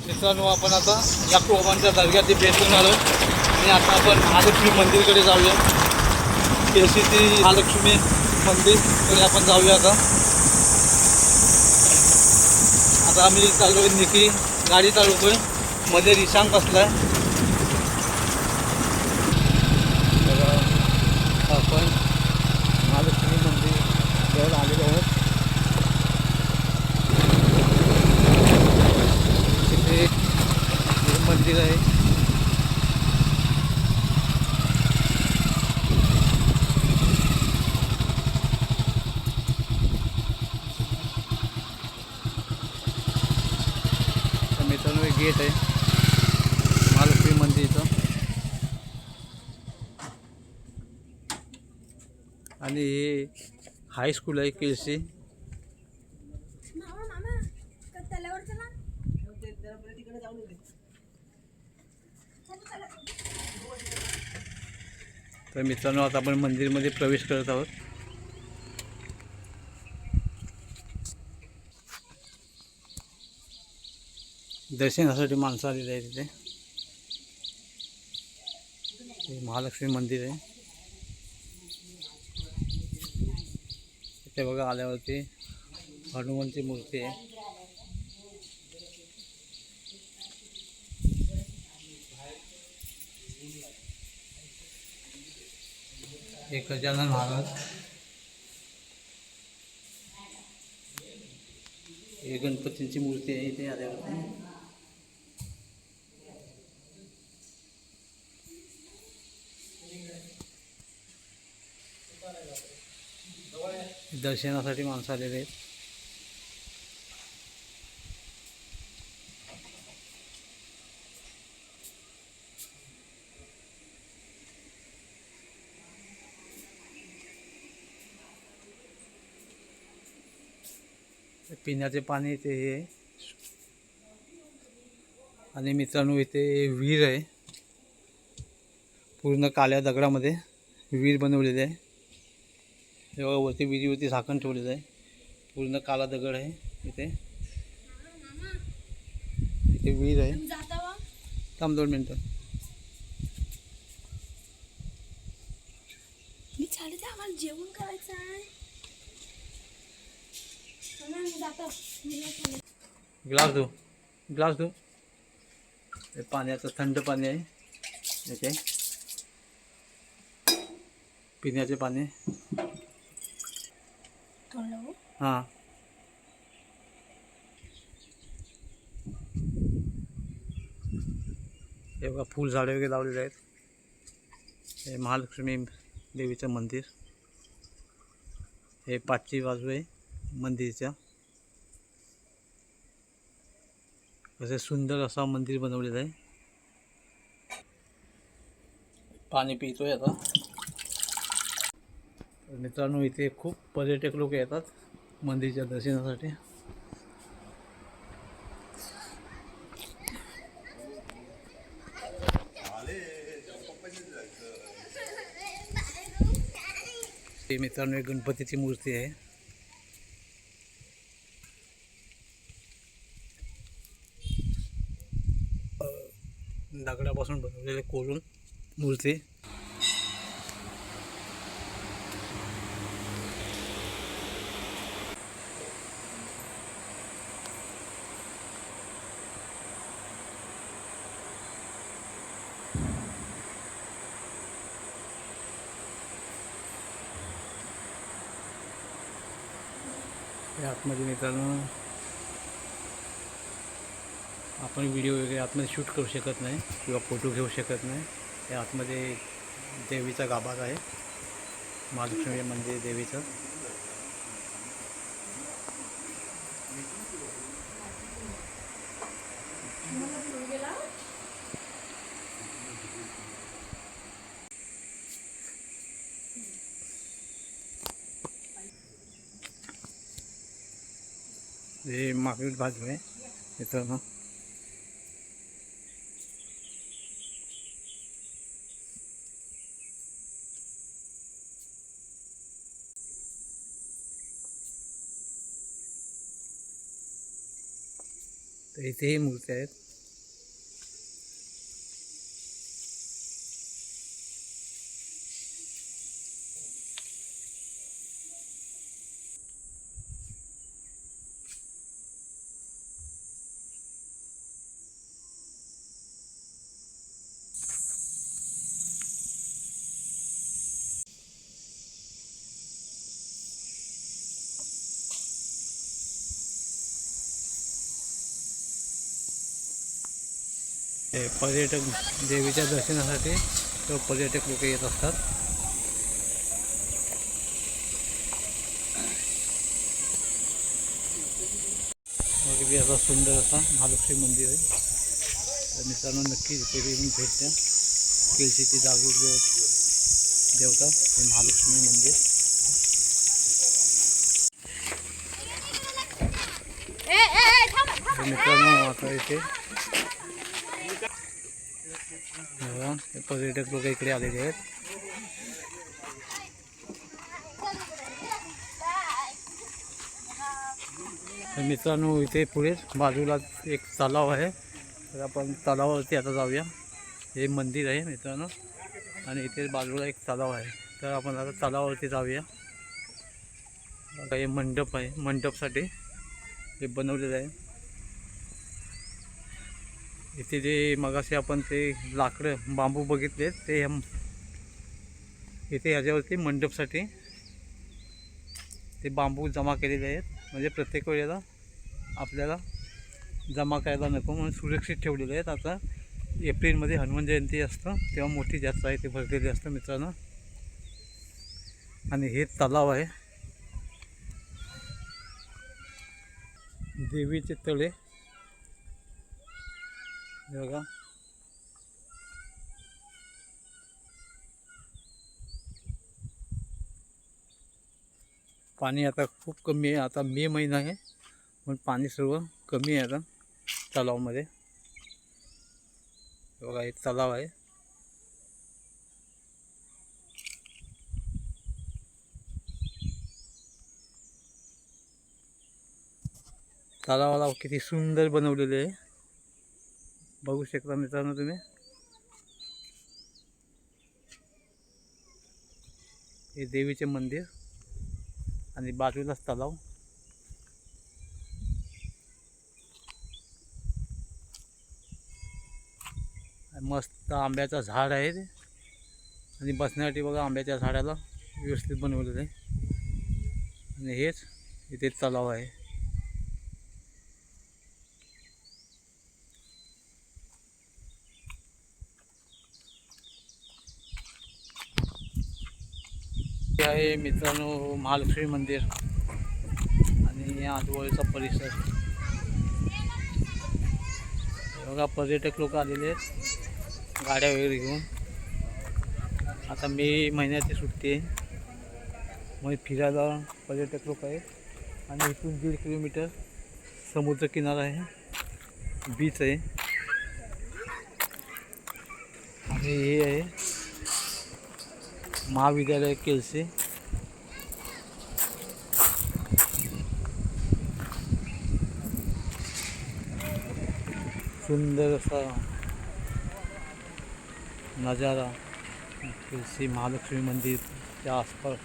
मित्रांनो, आपण आता याकोबांच्या दर्ग्यात भेटून आलो आणि आता आपण महालक्ष्मी मंदिरकडे जाऊया. केसीची महालक्ष्मी मंदिरकडे आपण जाऊया. आता आम्ही चाललोय, निकी गाडी चालवतोय, मध्ये रिशांग बसलाय. आपण महालक्ष्मी मंदिर जवळ आलेलो आहोत. तिथे मंदिर आहे. मित्रांनो, एक गेट आहे महालक्ष्मी मंदिरचं आणि हे हायस्कूल आहे केसी. तर मित्रांनो, आता आपण मंदिरमध्ये प्रवेश करत आहोत. दर्शनासाठी माणसं आलेली आहे. तिथे हे महालक्ष्मी मंदिर आहे. इथे बघा, आल्यावरती हनुमानची मूर्ती आहे. एक गजानन महाराज, हे गणपतींची मूर्ती आहे इथे आल्यावरती. दर्शनासाठी माणसं आलेले आहेत. पिण्याचे पाणी इथे हे आहे. आणि मित्रांनो, इथे विहीर आहे. पूर्ण काळ्या दगडामध्ये विहीर बनवलेली आहे. तेव्हा वरती विहिरीवरती झाकण ठेवलेलं आहे. पूर्ण काळा दगड आहे. इथे विहीर आहे. थांब 2 मिनटं. जेवण करायचं आहे. ग्लास दो. हे पाण्याचं थंड पाणी आहे. इथे पिण्याचे पाणी. हां, हे बघा, फुल झाडे वगैरे लावलेले आहेत. हे महालक्ष्मी देवीचं मंदिर. हे पाचवी बाजू आहे मंदिरच्या. असं सुंदर असा मंदिर बनवलेलं आहे. पाणी पितोय आता. मित्रांनो, इथे खूप पर्यटक लोक येतात मंदिरच्या दर्शनासाठी. हे मित्रांनो, एक गणपतीची मूर्ती आहे. दगडापासून बनवलेले कोरून मूर्ती. आतमध्ये मित्रांनो, आपण व्हिडिओ वगैरे आतमध्ये शूट करू शकत नाही किंवा फोटो घेऊ शकत नाही. या आतमध्ये देवीचा गाभारा आहे, महालक्ष्मी मंदिर देवीचं. हे मागील बाजू आहे मित्रांनो. तर इथेही मूर्ती आहेत. हे पर्यटक देवीच्या दर्शनासाठी तो पर्यटक लोक येत असतात. अगदी असा सुंदर असा महालक्ष्मी मंदिर आहे. तर मित्रांनो नक्की इथे येऊन भेट द्या. केळशीची जागृत देवता हे महालक्ष्मी मंदिर. तर मित्रांनो आता इथे हे पर्यटक लोक इकडे आलेले आहेत. तर मित्रांनो इथे पुढे बाजूला एक तलाव आहे. तर आपण तलावावरती आता जाऊया. हे मंदिर आहे मित्रांनो आणि इथे बाजूला एक तलाव आहे. तर आपण आता तलावावरती जाऊया. हे मंडप आहे. मंडपसाठी हे बनवलेलं आहे. इथे जे मगाशी आपण ते लाकडं बांबू बघितले ते इथे ह्याच्यावरती मंडपसाठी ते बांबू जमा केलेले आहेत. म्हणजे प्रत्येक वेळेला आपल्याला जमा करायला नको म्हणून सुरक्षित ठेवलेले आहेत. आता एप्रिलमध्ये हनुमान जयंती असतं तेव्हा मोठी जास्त आहे ते भरलेले असतं मित्रांनो. आणि हे तलाव आहे. देवीचे तळे बघा. पाणी आता खूप कमी आहे. आता मे महिना आहे पण पाणी सर्व कमी आहे आता तलावामध्ये. बघा एक तलाव आहे. तलावाला किती सुंदर बनवलेले आहे बघू शकता मित्रांनो तुम्ही. हे देवीचे मंदिर आणि बाजूलाच तलाव. मस्त आंब्याचं झाड आहे आणि बसण्यासाठी बघा आंब्याच्या झाडाला व्यवस्थित बनवलेलं आहे. आणि हेच इथे तलाव आहे. हे आहे मित्रांनो महालक्ष्मी मंदिर आणि आजूबाजूचा परिसर बघा. पर्यटक लोक आलेले आहेत गाड्या वगैरे घेऊन. आता मे महिन्याची सुट्टी आहे मग फिरायला पर्यटक लोक आहेत. आणि इथून 1.5 किलोमीटर समुद्रकिनारा आहे, बीच आहे. आणि हे आहे महाविद्यालय केळशी. सुंदर असा नजारा केळशी महालक्ष्मी मंदिरच्या आसपास.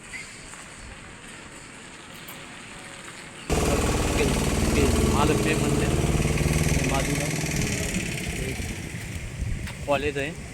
महालक्ष्मी मंदिर बाजूला एक कॉलेज आहे.